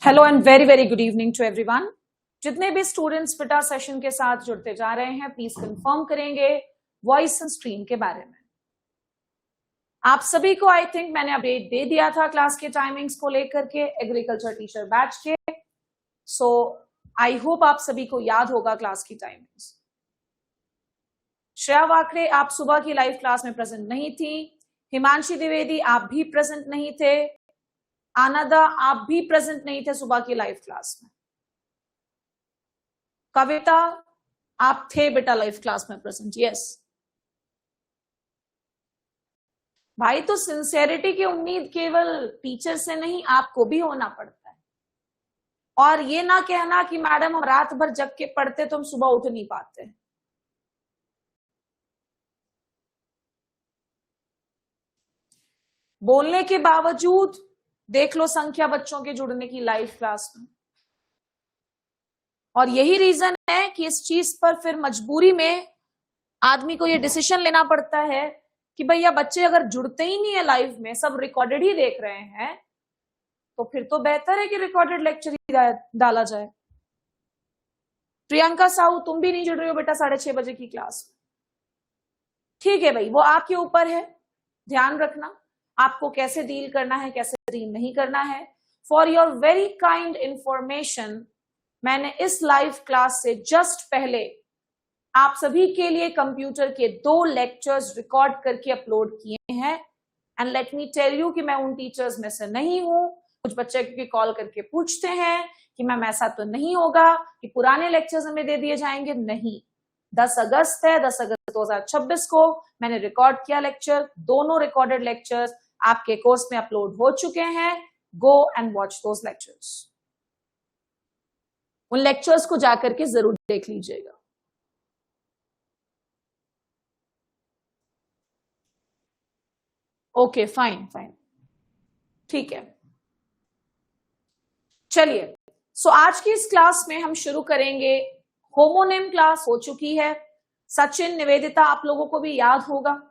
Hello and very very good evening to everyone. जितने भी students beta session के साथ जुड़ते जा रहे हैं, प्लीज कंफर्म करेंगे वॉइस एंड स्ट्रीम के बारे में। आप सभी को आई थिंक मैंने अपडेट दे दिया था क्लास के टाइमिंग्स को लेकर के, एग्रीकल्चर टीचर बैच के। सो आई होप आप सभी को याद होगा क्लास की टाइमिंग्स। श्रेया वाकड़े आप सुबह की लाइव क्लास में प्रेजेंट नहीं थी। हिमांशी द्विवेदी आप भी प्रेजेंट नहीं थे। आनंदा आप भी प्रेजेंट नहीं थे सुबह की लाइव क्लास में। कविता आप थे बेटा लाइव क्लास में प्रेजेंट, यस। भाई तो सिंसेरिटी की उम्मीद केवल टीचर से नहीं, आपको भी होना पड़ता है। और ये ना कहना कि मैडम हम रात भर जग के पढ़ते तो हम सुबह उठ नहीं पाते। बोलने के बावजूद देख लो संख्या बच्चों के जुड़ने की लाइव क्लास में। और यही रीजन है कि इस चीज पर फिर मजबूरी में आदमी को ये डिसीजन लेना पड़ता है कि भैया बच्चे अगर जुड़ते ही नहीं है लाइव में, सब रिकॉर्डेड ही देख रहे हैं, तो फिर तो बेहतर है कि रिकॉर्डेड लेक्चर ही डाला जाए। प्रियंका साहू तुम भी नहीं जुड़ रही हो बेटा 6:30 बजे की क्लास में। ठीक है भाई, वो आपके ऊपर है, ध्यान रखना आपको कैसे डील करना है, कैसे डील नहीं करना है। For your very kind information, मैंने इस लाइव क्लास से जस्ट पहले आप सभी के लिए कंप्यूटर के 2 लेक्चर्स रिकॉर्ड करके अपलोड किए हैं। And let me tell you कि मैं उन टीचर्स में से नहीं हूं। कुछ बच्चे क्योंकि कॉल करके पूछते हैं कि मैम ऐसा तो नहीं होगा कि पुराने लेक्चर्स हमें दे दिए जाएंगे। नहीं, 10 अगस्त है, 10 अगस्त 2026 को मैंने रिकॉर्ड किया लेक्चर। दोनों रिकॉर्डेड लेक्चर्स आपके कोर्स में अपलोड हो चुके हैं। Go and watch those lectures. उन लेक्चर्स को जाकर के जरूर देख लीजिएगा। ओके फाइन फाइन, ठीक है। चलिए, सो आज की इस क्लास में हम शुरू करेंगे। होमोनिम क्लास हो चुकी है। सचिन, निवेदिता आप लोगों को भी याद होगा।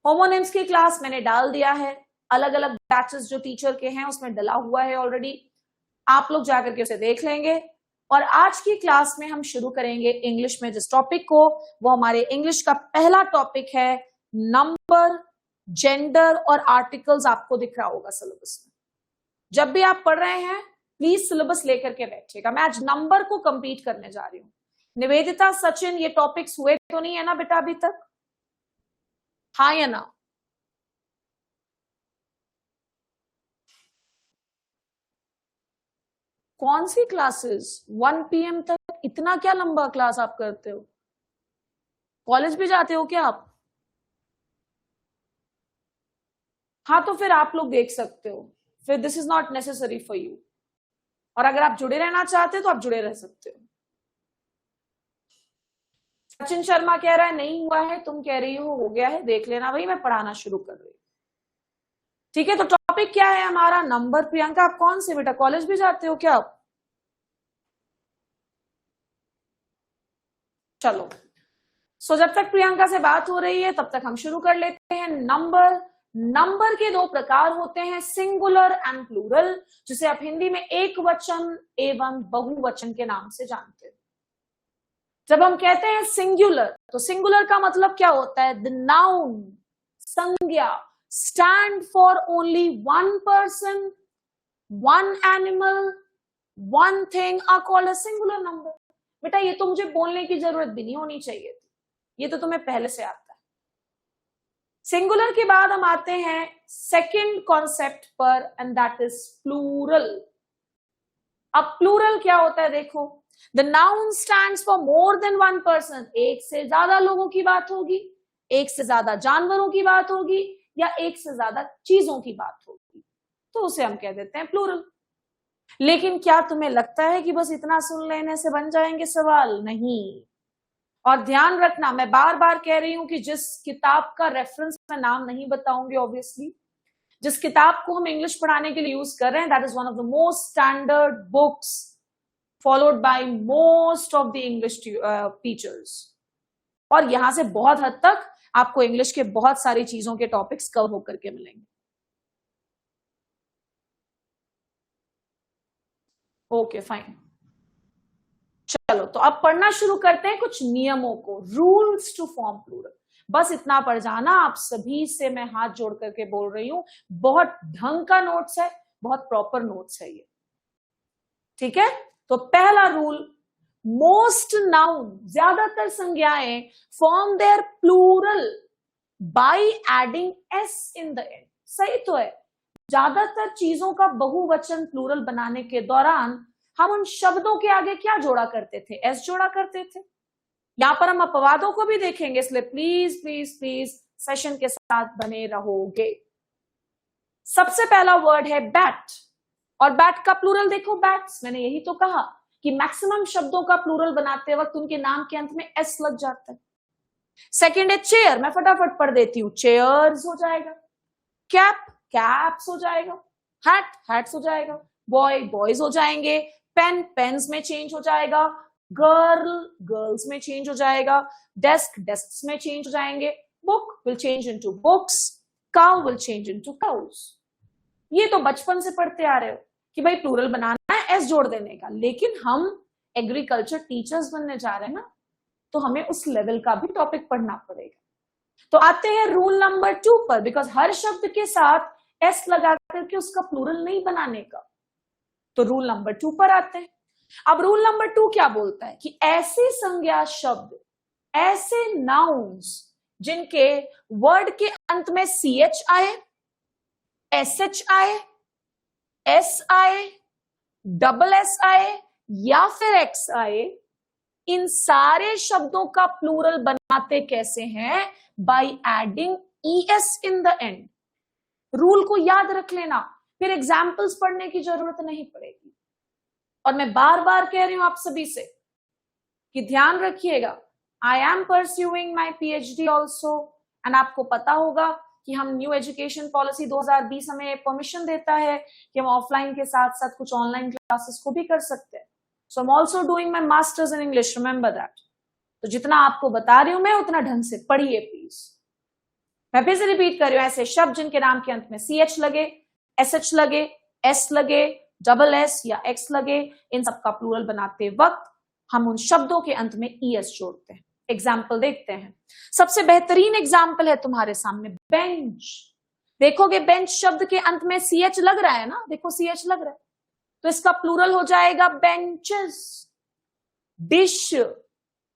होमोनिम्स की क्लास मैंने डाल दिया है, अलग अलग बैचेस जो टीचर के हैं उसमें डला हुआ है ऑलरेडी। आप लोग जाकर के उसे देख लेंगे। और आज की क्लास में हम शुरू करेंगे इंग्लिश में जिस टॉपिक को, वो हमारे इंग्लिश का पहला टॉपिक है नंबर, जेंडर और आर्टिकल्स। आपको दिख रहा होगा सिलेबस में। जब भी आप पढ़ रहे हैं प्लीज सिलेबस लेकर के बैठिएगा। मैं आज नंबर को कंप्लीट करने जा रही हूं। निवेदिता, सचिन, ये टॉपिक्स हुए तो नहीं है ना बेटा अभी तक? हाँ या ना? कौन सी क्लासेस? 1 PM तक? इतना क्या लंबा क्लास आप करते हो? कॉलेज भी जाते हो क्या आप? हाँ, तो फिर आप लोग देख सकते हो। फिर this is not necessary for you. और अगर आप जुड़े रहना चाहते हो तो आप जुड़े रह सकते हो। सचिन शर्मा कह रहा है नहीं हुआ है, तुम कह रही हो गया है। देख लेना भाई, मैं पढ़ाना शुरू कर रही हूँ। ठीक है, तो टॉपिक क्या है हमारा? नंबर। प्रियंका आप कौन से बेटा, कॉलेज भी जाते हो क्या आप? चलो, सो जब तक प्रियंका से बात हो रही है तब तक हम शुरू कर लेते हैं। नंबर। नंबर के 2 प्रकार होते हैं, सिंगुलर एंड प्लूरल, जिसे आप हिंदी में एक वचन एवं बहुवचन के नाम से जानते हैं। जब हम कहते हैं सिंगुलर, तो सिंगुलर का मतलब क्या होता है? द नाउन, संज्ञा, stand for only one person, one animal, one thing are called a singular number. बेटा ये तो मुझे बोलने की जरूरत भी नहीं होनी चाहिए थी, ये तो तुम्हें पहले से आता है। सिंगुलर के बाद हम आते हैं सेकंड कॉन्सेप्ट पर, एंड दैट इज प्लूरल। अब प्लूरल क्या होता है देखो। The noun stands for more than one person. एक से ज्यादा लोगों की बात होगी, एक से ज्यादा जानवरों की बात होगी, या एक से ज्यादा चीजों की बात होगी, तो उसे हम कह देते हैं प्लूरल। लेकिन क्या तुम्हें लगता है कि बस इतना सुन लेने से बन जाएंगे सवाल? नहीं। और ध्यान रखना, मैं बार बार कह रही हूं कि जिस किताब का रेफरेंस मैं नाम नहीं बताऊंगी ऑब्वियसली, जिस किताब को हम इंग्लिश पढ़ाने के लिए यूज कर रहे हैं, that is one of the most standard books followed by most of the English teachers. और यहां से बहुत हद तक आपको इंग्लिश के बहुत सारी चीजों के टॉपिक्स कवर होकर के मिलेंगे। ओके फाइन, चलो तो अब पढ़ना शुरू करते हैं कुछ नियमों को, रूल्स टू फॉर्म प्लूरल। बस इतना पढ़ जाना, आप सभी से मैं हाथ जोड़ करके बोल रही हूं, बहुत ढंग का नोट्स है, बहुत प्रॉपर नोट्स है ये, ठीक है। तो पहला रूल, मोस्ट नाउन, ज्यादातर संज्ञाएं form their plural by adding S in the end. सही तो है, ज्यादातर चीजों का बहुवचन प्लूरल बनाने के दौरान हम उन शब्दों के आगे क्या जोड़ा करते थे? एस जोड़ा करते थे। यहां पर हम अपवादों को भी देखेंगे, इसलिए प्लीज प्लीज प्लीज सेशन के साथ बने रहोगे। सबसे पहला वर्ड है बैट, और बैट का प्लूरल देखो, बैट्स। मैंने यही तो कहा कि मैक्सिमम शब्दों का प्लूरल बनाते वक्त उनके नाम के अंत में एस लग जाता है। सेकेंड है चेयर, मैं फटाफट पढ़ देती हूं, चेयर्स हो जाएगा। कैप, कैप्स हो जाएगा। हैट, हैट्स हो जाएगा। बॉय, बॉयज हो जाएंगे। पेन, पेन्स में चेंज हो जाएगा। गर्ल, गर्ल्स में चेंज हो जाएगा। डेस्क, डेस्क्स में चेंज हो जाएंगे। Book will change into books. Cow will change into cows. ये तो बचपन से पढ़ते आ रहे हो कि भाई प्लूरल बनाना है एस जोड़ देने का, लेकिन हम एग्रीकल्चर टीचर्स बनने जा रहे हैं ना, तो हमें उस लेवल का भी टॉपिक पढ़ना पड़ेगा। तो आते हैं रूल नंबर 2 पर, बिकॉज हर शब्द के साथ एस लगा करके उसका प्लूरल नहीं बनाने का। तो रूल नंबर 2 पर आते हैं। अब रूल नंबर 2 क्या बोलता है कि ऐसे संज्ञा शब्द, ऐसे नाउन्स जिनके वर्ड के अंत में CH आए, SH आए, S आए, डबल S आए या फिर X आए, इन सारे शब्दों का प्लूरल बनाते कैसे हैं? By adding ES in the and. Rule को याद रख लेना, फिर एग्जाम्पल्स पढ़ने की जरूरत नहीं पड़ेगी। और मैं बार बार कह रही हूं आप सभी से कि ध्यान रखिएगा, I am pursuing my PhD also, and आपको पता होगा कि हम न्यू एजुकेशन पॉलिसी 2020 हमें परमिशन देता है कि हम ऑफलाइन के साथ साथ कुछ ऑनलाइन क्लासेस को भी कर सकते हैं। So I am also doing my masters in English, remember that. तो जितना आपको बता रही हूं मैं, उतना ढंग से पढ़िए प्लीज। मैं फिर से रिपीट कर रही हूं, ऐसे शब्द जिनके नाम के अंत में CH लगे, SH लगे, S लगे, डबल S या X लगे, इन सबका प्लूरल बनाते वक्त हम उन शब्दों के अंत में ES जोड़ते हैं। एग्जाम्पल देखते हैं। सबसे बेहतरीन एग्जाम्पल है तुम्हारे सामने, बेंच। देखोगे बेंच शब्द के अंत में CH लग रहा है ना, देखो CH लग रहा है, तो इसका प्लूरल हो जाएगा बेंचेस। डिश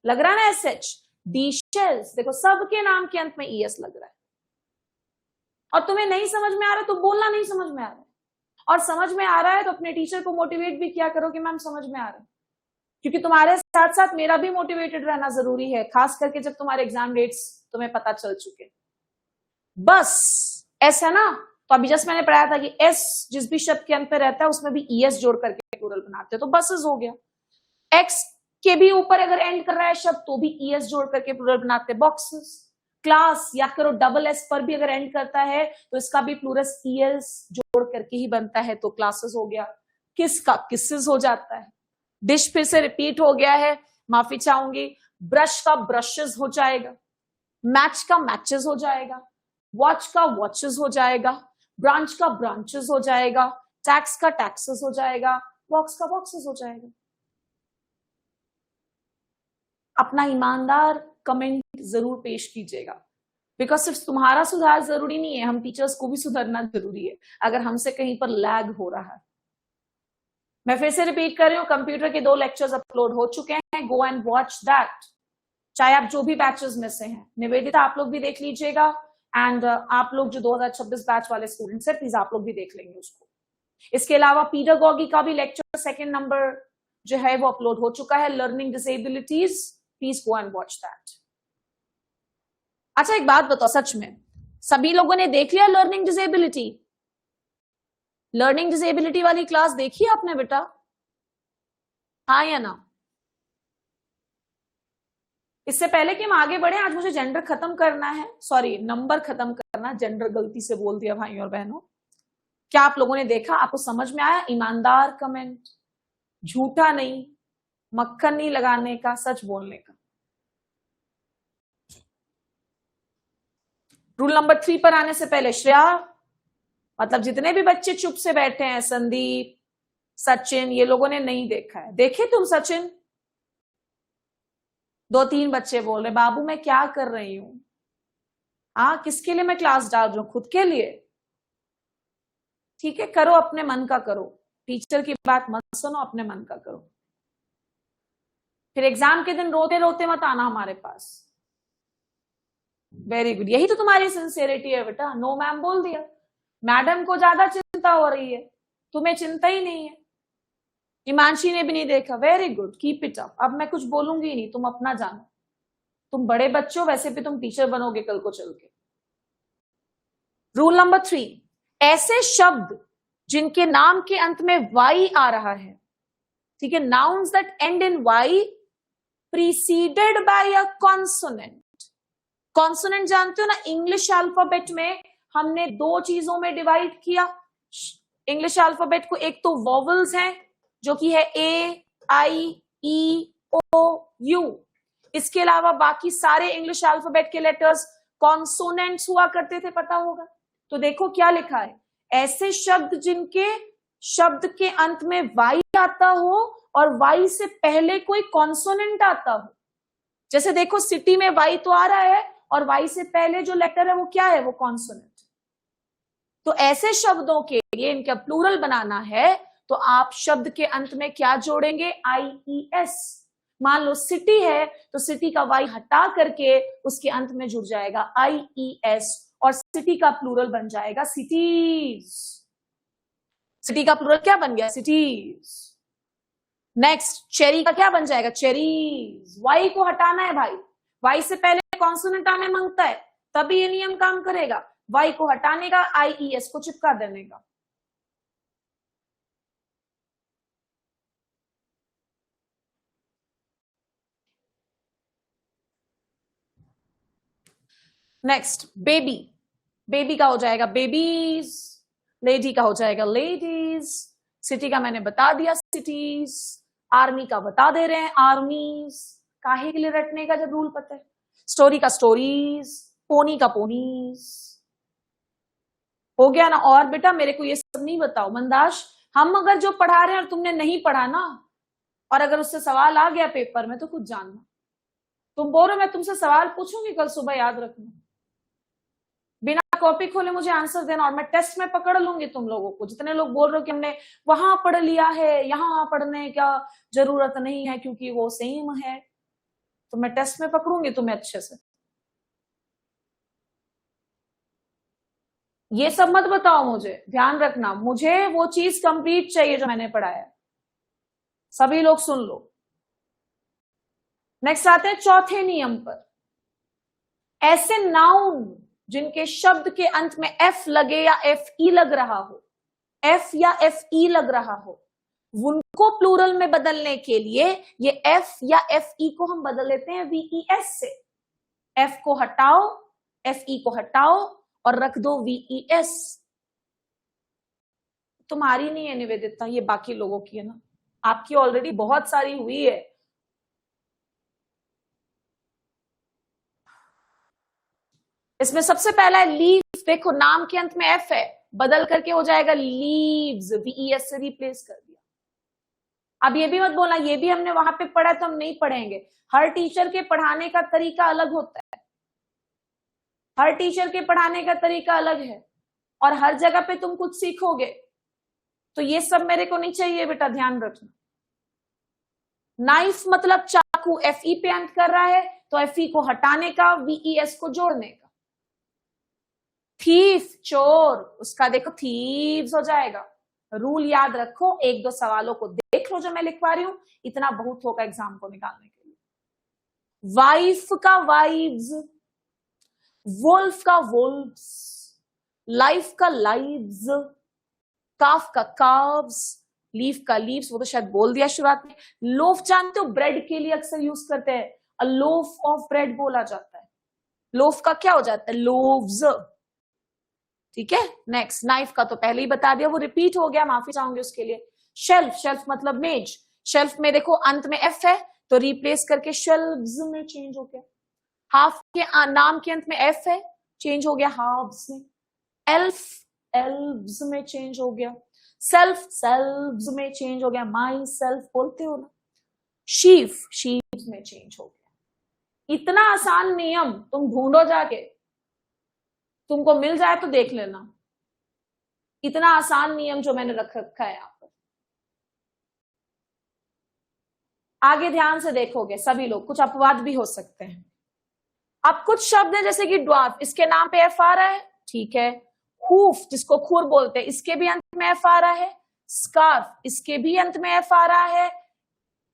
लग रहा है ना SH, डिशेस। देखो सबके नाम के अंत में ES लग रहा है। और तुम्हें नहीं समझ में आ रहा तो बोलना नहीं समझ में आ रहा है, और समझ में आ रहा है तो अपने टीचर को मोटिवेट भी किया करो कि मैम समझ में आ रहा है, क्योंकि तुम्हारे साथ साथ मेरा भी मोटिवेटेड रहना जरूरी है, खास करके जब तुम्हारे एग्जाम डेट्स तुम्हें पता चल चुके। बस एस है ना, तो अभी जस्ट मैंने पढ़ाया था कि एस जिस भी शब्द के अंत पे रहता है उसमें भी ES जोड़ करके प्लूरल बनाते हैं, तो बसेस हो गया। एक्स के भी ऊपर अगर एंड कर रहा है शब्द तो भी ES जोड़ करके प्लूरल बनाते हैं, बॉक्सेस। क्लास या करो डबल S पर भी अगर एंड करता है तो इसका भी प्लूरल ES जोड़ करके ही बनता है, तो क्लासेस हो गया। किस का किसेस हो जाता है। डिश फिर से रिपीट हो गया है, माफी चाहूंगी। ब्रश का ब्रशेस हो जाएगा। मैच का मैचेस हो जाएगा। वॉच का वॉचेस हो जाएगा। ब्रांच का ब्रांचेस हो जाएगा। टैक्स का टैक्सेस हो जाएगा। बॉक्स का बॉक्सेस हो जाएगा। अपना ईमानदार कमेंट जरूर पेश कीजिएगा, बिकॉज सिर्फ तुम्हारा सुधार जरूरी नहीं है, हम टीचर्स को भी सुधरना जरूरी है अगर हमसे कहीं पर लैग हो रहा है। मैं फिर से रिपीट कर रही हूँ, कंप्यूटर के 2 लेक्चर्स अपलोड हो चुके हैं, गो एंड वॉच दैट, चाहे आप जो भी बैचेस में से हैं। निवेदिता आप लोग भी देख लीजिएगा, एंड आप लोग जो 2026 बैच वाले स्टूडेंट्स हैं प्लीज आप लोग भी देख लेंगे उसको। इसके अलावा पीडागॉगी का भी लेक्चर 2nd नंबर जो है वो अपलोड हो चुका है, learning disabilities, please go and watch that. अच्छा एक बात बताओ, सच में सभी लोगों ने देख लिया लर्निंग डिसेबिलिटी? लर्निंग डिसेबिलिटी वाली क्लास देखी आपने बेटा? हाँ या ना? इससे पहले कि हम आगे बढ़े, आज मुझे जेंडर खत्म करना है, सॉरी नंबर खत्म करना, जेंडर गलती से बोल दिया भाई और बहनों। क्या आप लोगों ने देखा? आपको समझ में आया? ईमानदार कमेंट, झूठा नहीं, मक्खन नहीं लगाने का, सच बोलने का। रूल नंबर 3 पर आने से पहले श्रेया, मतलब जितने भी बच्चे चुप से बैठे हैं, संदीप, सचिन, ये लोगों ने नहीं देखा है। देखे तुम सचिन? 2-3 बच्चे बोल रहे बाबू मैं क्या कर रही हूं। हाँ, किसके लिए मैं क्लास डाल रही हूं? खुद के लिए। ठीक है, करो अपने मन का करो, टीचर की बात मत सुनो, अपने मन का करो। फिर एग्जाम के दिन रोते रोते मत आना हमारे पास। वेरी गुड, यही तो तुम्हारी सिंसियरिटी है बेटा। नो मैम बोल दिया। मैडम को ज्यादा चिंता हो रही है, तुम्हें चिंता ही नहीं है। हिमांशी ने भी नहीं देखा। Very good, keep it up. अब मैं कुछ बोलूंगी ही नहीं, तुम अपना जानो। तुम बड़े बच्चे हो, वैसे भी तुम टीचर बनोगे कल को चल के। रूल नंबर 3, ऐसे शब्द जिनके नाम के अंत में वाई आ रहा है, ठीक है, nouns that end in Y preceded by a consonant. Consonant जानते हो ना, इंग्लिश अल्फाबेट में हमने 2 चीजों में डिवाइड किया इंग्लिश अल्फाबेट को। एक तो वॉवल्स हैं जो कि है ए, आई, ई, ओ, यू। इसके अलावा बाकी सारे इंग्लिश अल्फाबेट के लेटर्स कॉन्सोनेंट्स हुआ करते थे, पता होगा। तो देखो क्या लिखा है, ऐसे शब्द जिनके शब्द के अंत में वाई आता हो और वाई से पहले कोई कॉन्सोनेंट आता हो। जैसे देखो सिटी में वाई तो आ रहा है और वाई से पहले जो लेटर है वो क्या है? वो कॉन्सोनेंट। तो ऐसे शब्दों के लिए इनका प्लूरल बनाना है तो आप शब्द के अंत में क्या जोड़ेंगे? IES। मान लो सिटी है तो सिटी का वाई हटा करके उसके अंत में जुड़ जाएगा IES और सिटी का प्लूरल बन जाएगा सिटीज। सिटी का प्लूरल क्या बन गया? सिटीज। नेक्स्ट, चेरी का क्या बन जाएगा? चेरीज। वाई को हटाना है भाई, वाई से पहले कॉन्सोनेंट आने मांगता है, तभी ये नियम काम करेगा। वाई को हटाने का, IES को चिपका देने का। Next, baby. बेबी का हो जाएगा बेबीज, लेडी का हो जाएगा लेडीज, सिटी का मैंने बता दिया सिटीज, आर्मी का बता दे रहे हैं आर्मीज। काहे के लिए रटने का जब रूल पता है। स्टोरी का स्टोरीज, पोनी का पोनीज। हो गया ना? और बेटा मेरे को ये सब नहीं बताओ मंदाश, हम अगर जो पढ़ा रहे हैं और तुमने नहीं पढ़ा ना, और अगर उससे सवाल आ गया पेपर में तो खुद जानना। तुम बोल रहे हो मैं तुमसे सवाल पूछूंगी कल सुबह, याद रखना। बिना कॉपी खोले मुझे आंसर देना और मैं टेस्ट में पकड़ लूंगी तुम लोगों को। जितने लोग बोल रहे हो कि हमने वहां पढ़ लिया है, यहां पढ़ने का जरूरत नहीं है क्योंकि वो सेम है, तो मैं टेस्ट में पकड़ूंगी तुम्हें अच्छे से। ये सब मत बताओ मुझे, ध्यान रखना, मुझे वो चीज कंप्लीट चाहिए जो मैंने पढ़ाया। सभी लोग सुन लो। नेक्स्ट आते हैं चौथे नियम पर। ऐसे नाउन जिनके शब्द के अंत में एफ लगे या FE लग रहा हो, एफ या FE लग रहा हो, उनको प्लूरल में बदलने के लिए ये एफ या FE को हम बदल लेते हैं VES से। एफ को हटाओ, FE को हटाओ और रख दो VES। तुम्हारी नहीं है निवेदिता, ये बाकी लोगों की है ना, आपकी ऑलरेडी बहुत सारी हुई है। इसमें सबसे पहला है लीव। देखो नाम के अंत में एफ है, बदल करके हो जाएगा लीव्स, VES से रिप्लेस कर दिया। अब ये भी मत बोलना ये भी हमने वहां पे पढ़ा तो हम नहीं पढ़ेंगे। हर टीचर के पढ़ाने का तरीका अलग होता है, हर टीचर के पढ़ाने का तरीका अलग है और हर जगह पे तुम कुछ सीखोगे। तो ये सब मेरे को नहीं चाहिए बेटा, ध्यान रखना। नाइफ मतलब चाकू, FE पे अंत कर रहा है तो FE को हटाने का, VES को जोड़ने का। थीफ, चोर, उसका देखो थीव्स हो जाएगा। रूल याद रखो, 1-2 सवालों को देख लो जो मैं लिखवा रही हूं, इतना बहुत होगा एग्जाम को निकालने के लिए। वाइफ का वाइव्स, वुल्फ का वुल्फ्स, लाइफ का लाइव्स, काफ का काव्स, लीफ का लीव्स, वो तो शायद बोल दिया शुरुआत में। लोफ जानते हो, ब्रेड के लिए अक्सर यूज करते हैं, अ लोफ ऑफ ब्रेड बोला जाता है। लोफ का क्या हो जाता है? लोव्स। ठीक है, नेक्स्ट, नाइफ का तो पहले ही बता दिया, वो रिपीट हो गया, माफी चाहूंगी उसके लिए। शेल्फ, शेल्फ मतलब मेज, शेल्फ में देखो अंत में एफ है तो रिप्लेस करके शेल्व्स में चेंज हो गया। हाफ के नाम के अंत में एफ है, चेंज हो गया हाफ्स में। एल्फ, एल्व्स में चेंज हो गया। सेल्फ सेल्व्स में चेंज हो गया, माई सेल्फ बोलते हो ना, शीफ शीव्स में चेंज हो गया। इतना आसान नियम तुम ढूंढो जाके, तुमको मिल जाए तो देख लेना, इतना आसान नियम जो मैंने रख रखा है यहां पर। आगे ध्यान से देखोगे सभी लोग, कुछ अपवाद भी हो सकते हैं। अब कुछ शब्द है जैसे कि ड्वार्फ, इसके नाम पे एफ आ रहा है, ठीक है। हूफ जिसको खुर बोलते हैं, इसके भी अंत में एफ आ रहा है। स्कार्फ, इसके भी अंत में एफ आ रहा है।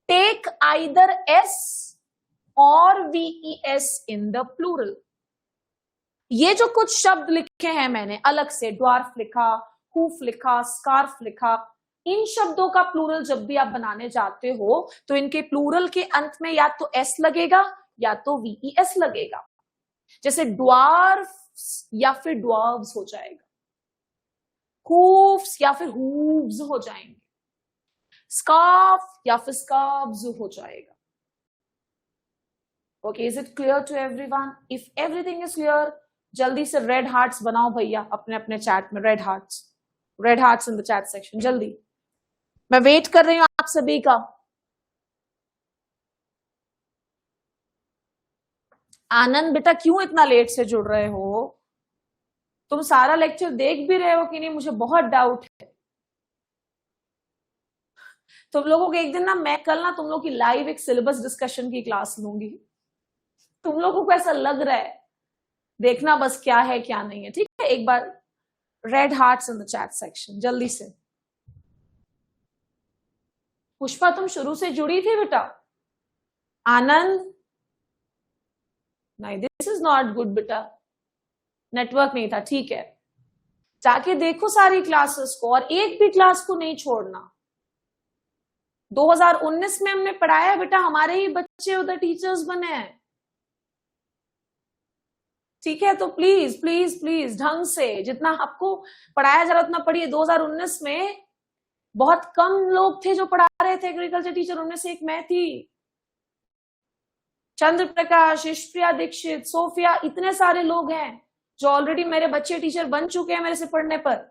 टेक आइदर एस और वीईएस इन द प्लूरल। ये जो कुछ शब्द लिखे हैं मैंने अलग से, ड्वार्फ लिखा, हूफ लिखा, स्कार्फ लिखा, इन शब्दों का प्लूरल जब भी आप बनाने जाते हो तो इनके प्लूरल के अंत में या तो एस लगेगा या तो वीईएस लगेगा। जैसे ड्वार्फ्स या फिर ड्वार्व्स हो जाएगा, हूफ्स या फिर हूव्स हो जाएंगे, स्कार्फ या फिर स्कार्व्स हो जाएगा। Okay, is it clear to everyone? If everything is clear, जल्दी से रेड हार्ट्स बनाओ भैया अपने अपने चैट में, red hearts in the chat section, जल्दी, मैं वेट कर रही हूं आप सभी का। आनंद बेटा क्यों इतना लेट से जुड़ रहे हो? तुम सारा लेक्चर देख भी रहे हो कि नहीं, मुझे बहुत डाउट है। तुम लोगों को एक दिन ना, मैं कल ना तुम लोग की लाइव एक सिलेबस डिस्कशन की क्लास लूंगी। तुम लोगों को ऐसा लग रहा है, देखना बस क्या है क्या नहीं है, ठीक है। एक बार red hearts in the chat section जल्दी से। पुष्पा तुम शुरू से जुड़ी थी बेटा? आनंद, नहीं दिस इज नॉट गुड बेटा, नेटवर्क नहीं था, ठीक है। जाके देखो सारी क्लासेस को और एक भी क्लास को नहीं छोड़ना। 2019 में हमने पढ़ाया बेटा, हमारे ही बच्चे उधर टीचर्स बने हैं, ठीक है। तो प्लीज प्लीज प्लीज ढंग से जितना आपको पढ़ाया जा रहा उतना पढ़िए। 2019 में बहुत कम लोग थे जो पढ़ा रहे थे एग्रीकल्चर टीचर, उनमें से एक मैं थी। चंद्र प्रकाश, ईशप्रिया दीक्षित, सोफिया, इतने सारे लोग हैं जो ऑलरेडी मेरे बच्चे टीचर बन चुके हैं मेरे से पढ़ने पर।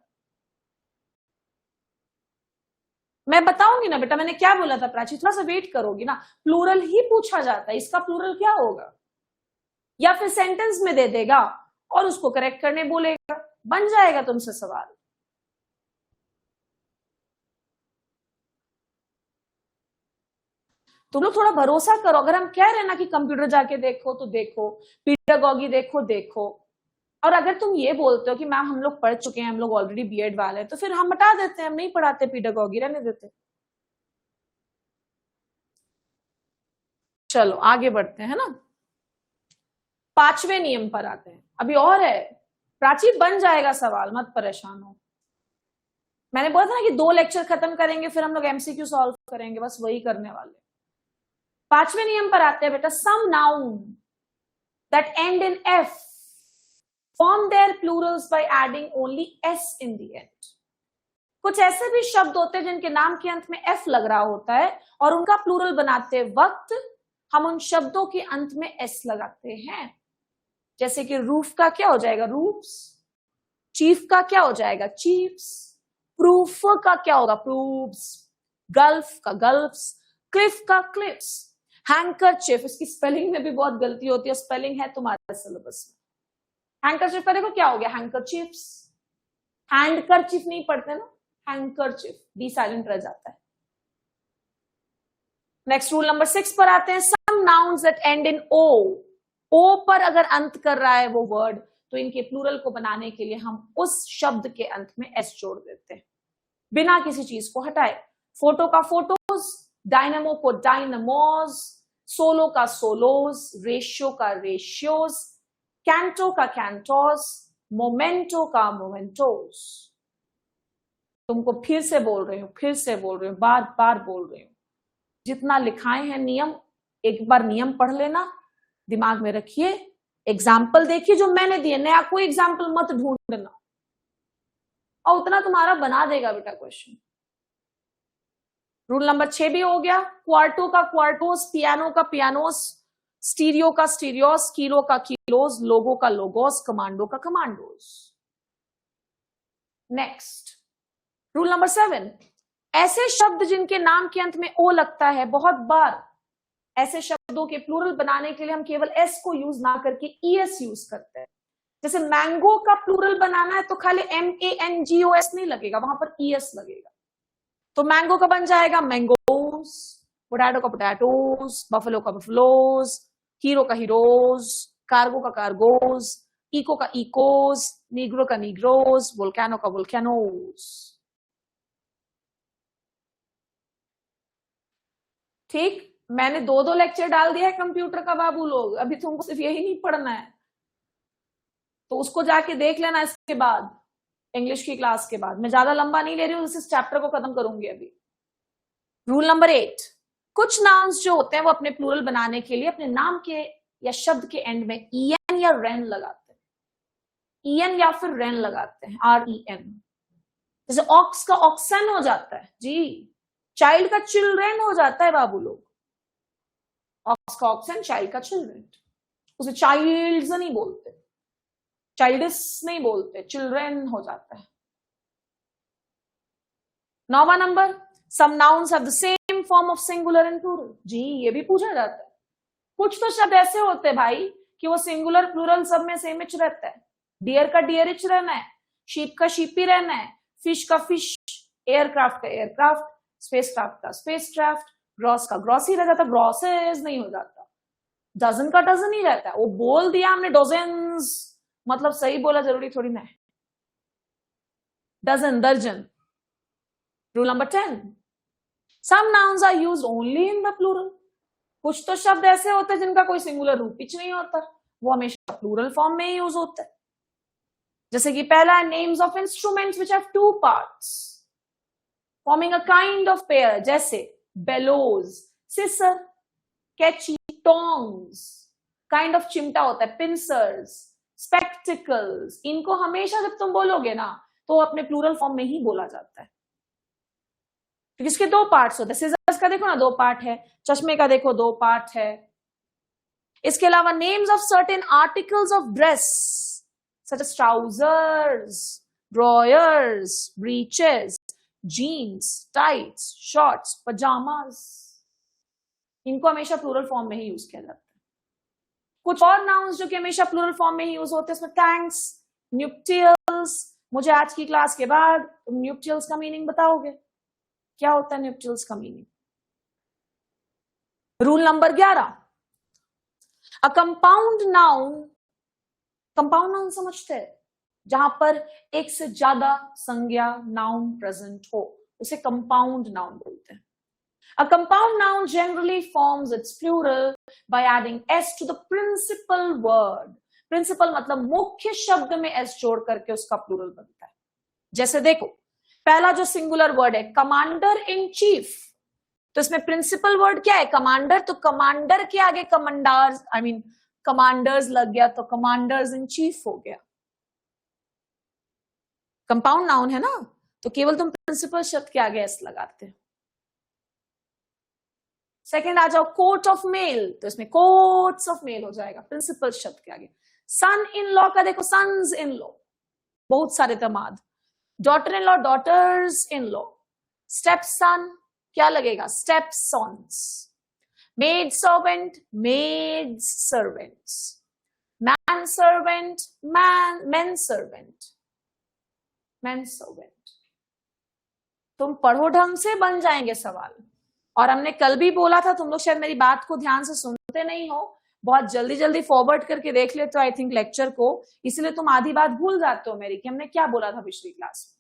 मैं बताऊंगी ना बेटा, मैंने क्या बोला था प्राची, थोड़ा सा वेट करोगी ना। प्लूरल ही पूछा जाता है, इसका प्लूरल क्या होगा, या फिर सेंटेंस में दे देगा और उसको करेक्ट करने बोलेगा, बन जाएगा तुमसे सवाल। तुम लोग थोड़ा भरोसा करो। अगर हम कह रहे हैं ना कि कंप्यूटर जाके देखो तो देखो, पीडागॉगी देखो देखो, और अगर तुम ये बोलते हो कि मैम हम लोग पढ़ चुके हैं, हम लोग ऑलरेडी बीएड वाले हैं, तो फिर हम हटा देते हैं, हम नहीं पढ़ाते पीडागॉगी, रहने देते। चलो आगे बढ़ते हैं ना, 5वें नियम पर आते हैं। अभी और है प्राची, बन जाएगा सवाल, मत परेशान हो। मैंने बोला था ना कि 2 लेक्चर खत्म करेंगे फिर हम लोग एमसीक्यू सॉल्व करेंगे, बस वही करने वाले। 5वें नियम पर आते हैं बेटा। Some noun that end in F form their plurals by adding only s in the end। कुछ ऐसे भी शब्द होते हैं जिनके नाम के अंत में f लग रहा होता है और उनका प्लूरल बनाते वक्त हम उन शब्दों के अंत में s लगाते हैं। जैसे कि रूफ का क्या हो जाएगा, रूफ्स। चीफ का क्या हो जाएगा, चीफ्स। प्रूफ का क्या होगा, प्रूफ्स। गल्फ का गल्फ्स। क्लिफ का क्लिफ्स। हैंकरचिफ, इसकी स्पेलिंग में भी बहुत गलती होती है, स्पेलिंग है तुम्हारे सिलेबस में। हैंकरचिफ का देखो क्या हो गया, हैंकरचिफ्स। हैंडकरचिफ नहीं पढ़ते ना, हैंकरचिफ, डी साइलेंट रह जाता है। नेक्स्ट रूल नंबर 6 पर आते हैं। Some nouns that end in O, O पर अगर अंत कर रहा है वो वर्ड, तो इनके प्लूरल को बनाने के लिए हम उस शब्द के अंत में एस जोड़ देते हैं बिना किसी चीज को हटाए। फोटो का फोटोज, डायनामो को डायनामोज, सोलो का सोलोज, रेशियो का रेशियोज, कैंटो का कैंटोस, मोमेंटो का मोमेंटोस। तुमको फिर से बोल रही हूं, बार बार बोल रही हूं, जितना लिखाए हैं नियम, एक बार नियम पढ़ लेना, दिमाग में रखिए, एग्जाम्पल देखिए जो मैंने दिए, नया कोई एग्जाम्पल मत ढूंढना, और उतना तुम्हारा बना देगा बेटा क्वेश्चन। रूल नंबर 6 भी हो गया। क्वार्टो का क्वार्टोस, पियानो का पियानोस, स्टीरियो का स्टीरियोस, किलो का किलोस, लोगो का लोगोस, कमांडो का कमांडोस। नेक्स्ट, रूल नंबर 7, ऐसे शब्द जिनके नाम के अंत में ओ लगता है, बहुत बार ऐसे शब्दों के प्लूरल बनाने के लिए हम केवल एस को यूज ना करके ईएस यूज करते हैं। जैसे मैंगो का प्लूरल बनाना है तो खाली MANGOS नहीं लगेगा, वहां पर ईएस लगेगा। तो मैंगो का बन जाएगा मैंगोस, पोटैटो का पोटैटोस, बफलो का बफलोस, हीरो का हीरोज, कार्गो का कार्गोस, इको का इकोस, नीग्रो का नीग्रोस, वोल्केनो का वोल्केनोस। ठीक, मैंने 2-2 लेक्चर डाल दिया है कंप्यूटर का बाबू लोग, अभी तुमको सिर्फ यही नहीं पढ़ना है, तो उसको जाके देख लेना इसके बाद, इंग्लिश की क्लास के बाद। मैं ज्यादा लंबा नहीं ले रही हूं, इस चैप्टर को खत्म करूंगी अभी। रूल नंबर 8, कुछ नाउन्स जो होते हैं वो अपने प्लूरल बनाने के लिए अपने नाम के या शब्द के एंड में EN या रेन लगाते हैं। EN या फिर रेन लगाते हैं, REN। जैसे ऑक्स का ऑक्सन हो जाता है जी, चाइल्ड का चिल्ड्रेन हो जाता है बाबू लोग। ऑक्स का ऑक्सन, चाइल्ड का चिल्ड्रेन। उसे चाइल्ड्स नहीं बोलते, चाइल्डिस नहीं बोलते, चिल्ड्रेन हो जाता है। 9वां number, some nouns have the same form of singular and plural. जी, ये भी पूछा जाता है। कुछ तो शब्द ऐसे होते हैं भाई कि वो सिंगुलर प्लूरल सब में सेम इच रहता है। डियर का डियरिच रहना है, शीप का शीपी रहना है, फिश का फिश, एयरक्राफ्ट का एयरक्राफ्ट, स्पेसक्राफ्ट का स्पेसक्राफ्ट, ग्रॉस का ग्रॉस ही रह जाता, ग्रॉसेस नहीं हो जाता। डजन का डजन ही रहता है। वो बोल दिया हमने डोजेंस, मतलब सही बोला जरूरी थोड़ी ना है। डजन, दर्जन। Rule number 10, some nouns are used only in the plural. कुछ तो शब्द ऐसे होते हैं जिनका कोई सिंगुलर रूप ही नहीं होता, वो हमेशा प्लूरल फॉर्म में ही यूज होता है। जैसे कि पहला है names of instruments which have 2 parts forming a kind of pair, जैसे बेलोज, सिसर, कैची, टोंग्स। काइंड ऑफ चिमटा होता है, पिंसर्स, स्पेक्टिकल्स। इनको हमेशा जब तुम बोलोगे ना तो अपने प्लूरल फॉर्म में ही बोला जाता है, क्योंकि इसके 2 पार्ट्स होते हैं। सिजर्स का देखो ना 2 पार्ट है, चश्मे का देखो 2 पार्ट है। इसके अलावा names of certain articles of dress such as trousers, drawers, breeches, jeans, tights, shorts, pajamas, इनको हमेशा प्लूरल फॉर्म में ही यूज किया जाता है। कुछ और नाउन्स जो कि हमेशा प्लूरल फॉर्म में ही यूज होते हैं, इसमें थैंक्स, न्यूप्टियल्स। मुझे आज की क्लास के बाद तुम न्यूप्टियल्स का मीनिंग बताओगे, क्या होता है न्यूप्टियल्स का meaning. Rule number 11, a compound noun, compound noun समझते हैं जहां पर एक से ज्यादा संज्ञा नाउन प्रेजेंट हो, उसे कंपाउंड नाउन बोलते हैं। A compound noun generally forms its plural by adding s to the principal word. Principal मतलब मुख्य शब्द में s जोड़ करके उसका प्लूरल बनता है। जैसे देखो, पहला जो सिंगुलर वर्ड है कमांडर इन चीफ, तो इसमें प्रिंसिपल वर्ड क्या है, कमांडर। तो कमांडर के आगे कमांडर्स, कमांडर्स लग गया तो कमांडर्स इन चीफ हो गया। कंपाउंड नाउन है ना, तो केवल तुम प्रिंसिपल शब्द के आगे s लगाते हो। सेकेंड आ जाओ कोर्ट ऑफ मेल, तो इसमें कोर्ट्स ऑफ मेल हो जाएगा प्रिंसिपल शब्द के आगे। सन इन लॉ का देखो सन्स इन लॉ, बहुत सारे दामाद। Daughter in law, daughters in law. Step son क्या लगेगा, step sons. Maid servant, maids servants. Man servant, men servant, men servant. तुम पढ़ो ढंग से बन जाएंगे सवाल। और हमने कल भी बोला था, तुम लोग शायद मेरी बात को ध्यान से सुनते नहीं हो, बहुत जल्दी जल्दी फॉरवर्ड करके देख लेते हो आई थिंक लेक्चर को, इसलिए तुम आधी बात भूल जाते हो मेरी कि हमने क्या बोला था पिछली क्लास में।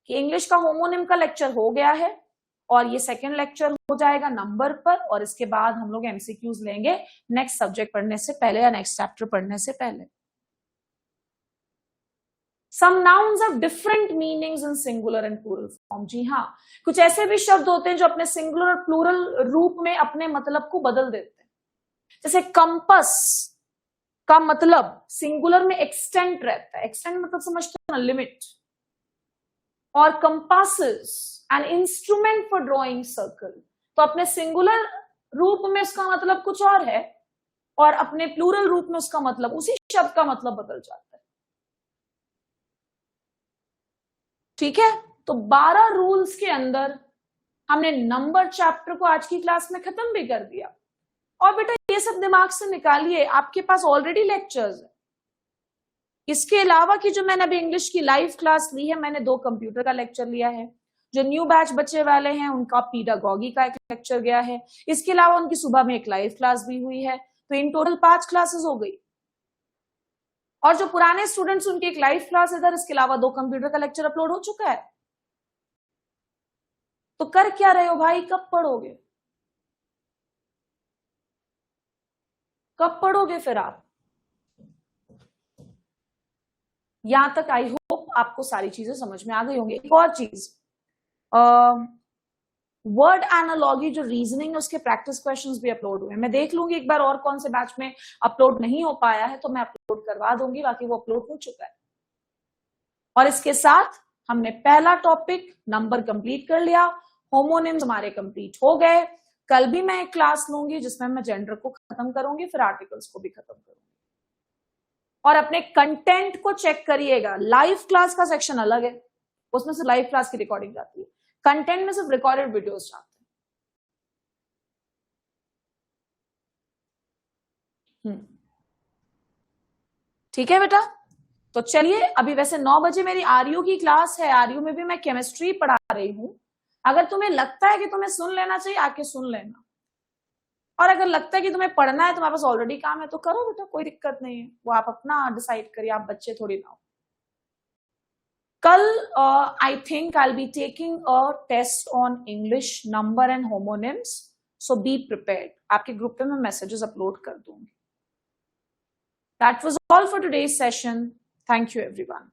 कि इंग्लिश का होमोनिम का लेक्चर हो गया है और ये सेकंड लेक्चर हो जाएगा नंबर पर, और इसके बाद हम लोग एमसीक्यूज लेंगे नेक्स्ट सब्जेक्ट पढ़ने से पहले या नेक्स्ट चैप्टर पढ़ने से पहले। Some nouns have different meanings in singular and plural form. जी हाँ, कुछ ऐसे भी शब्द होते हैं जो अपने सिंगुलर और प्लूरल रूप में अपने मतलब को बदल देते हैं। जैसे कंपस का मतलब सिंगुलर में एक्सटेंट रहता है, एक्सटेंट मतलब समझते हो ना, लिमिट। और compasses an instrument for drawing circle, तो अपने सिंगुलर रूप में उसका मतलब कुछ और है और अपने प्लूरल रूप में उसका मतलब, उसी शब्द का मतलब बदल जाता है। ठीक है, तो 12 रूल्स के अंदर हमने नंबर चैप्टर को आज की क्लास में खत्म भी कर दिया। और बेटा ये सब दिमाग से निकालिए, आपके पास ऑलरेडी लेक्चर्स है। इसके अलावा कि जो मैंने अभी इंग्लिश की लाइव क्लास ली है, मैंने 2 कंप्यूटर का लेक्चर लिया है। जो न्यू बैच बच्चे वाले हैं उनका पीडागॉगी का एक लेक्चर गया है। इसके अलावा उनकी सुबह में एक लाइव क्लास भी हुई है। तो इन टोटल 5 क्लासेस हो गई। और जो पुराने स्टूडेंट्स उनकी एक लाइव क्लास इधर, इसके अलावा 2 कंप्यूटर का लेक्चर अपलोड हो चुका है। तो कर क्या रहे हो भाई, कब पढ़ोगे? कब पढ़ोगे फिर आप? यहां तक आई होप आपको सारी चीजें समझ में आ गई होंगी। एक और चीज, वर्ड एनालॉजी जो रीजनिंग है उसके प्रैक्टिस क्वेश्चंस भी अपलोड हुए हैं। मैं देख लूंगी एक बार और कौन से बैच में अपलोड नहीं हो पाया है तो मैं अपलोड करवा दूंगी, बाकी वो अपलोड हो चुका है। और इसके साथ हमने पहला टॉपिक नंबर कंप्लीट कर लिया, होमोनिम्स हमारे कंप्लीट हो गए। कल भी मैं एक क्लास लूंगी जिसमें मैं जेंडर को खत्म करूंगी, फिर आर्टिकल्स को भी खत्म करूंगी। और अपने कंटेंट को चेक करिएगा। लाइव क्लास का सेक्शन अलग है, उसमें से लाइव क्लास की रिकॉर्डिंग जाती है। कंटेंट में सिर्फ रिकॉर्डेड वीडियोस जाते हैं। ठीक है बेटा, तो चलिए अभी वैसे 9 बजे मेरी आरयू की क्लास है। आरयू में भी मैं केमिस्ट्री पढ़ा रही हूं। अगर तुम्हें लगता है कि तुम्हें सुन लेना चाहिए, आके सुन लेना। और अगर लगता है कि तुम्हें पढ़ना है, तुम्हारे पास ऑलरेडी काम है, तो करो बेटा, कोई दिक्कत नहीं है। वो आप अपना डिसाइड करिए, आप बच्चे थोड़ी ना हो। कल I think I will be taking a test on English number and homonyms, so be prepared. आपके ग्रुप पे मैं मैसेजेस अपलोड कर दूंगी। That was all for today's session. Thank you everyone.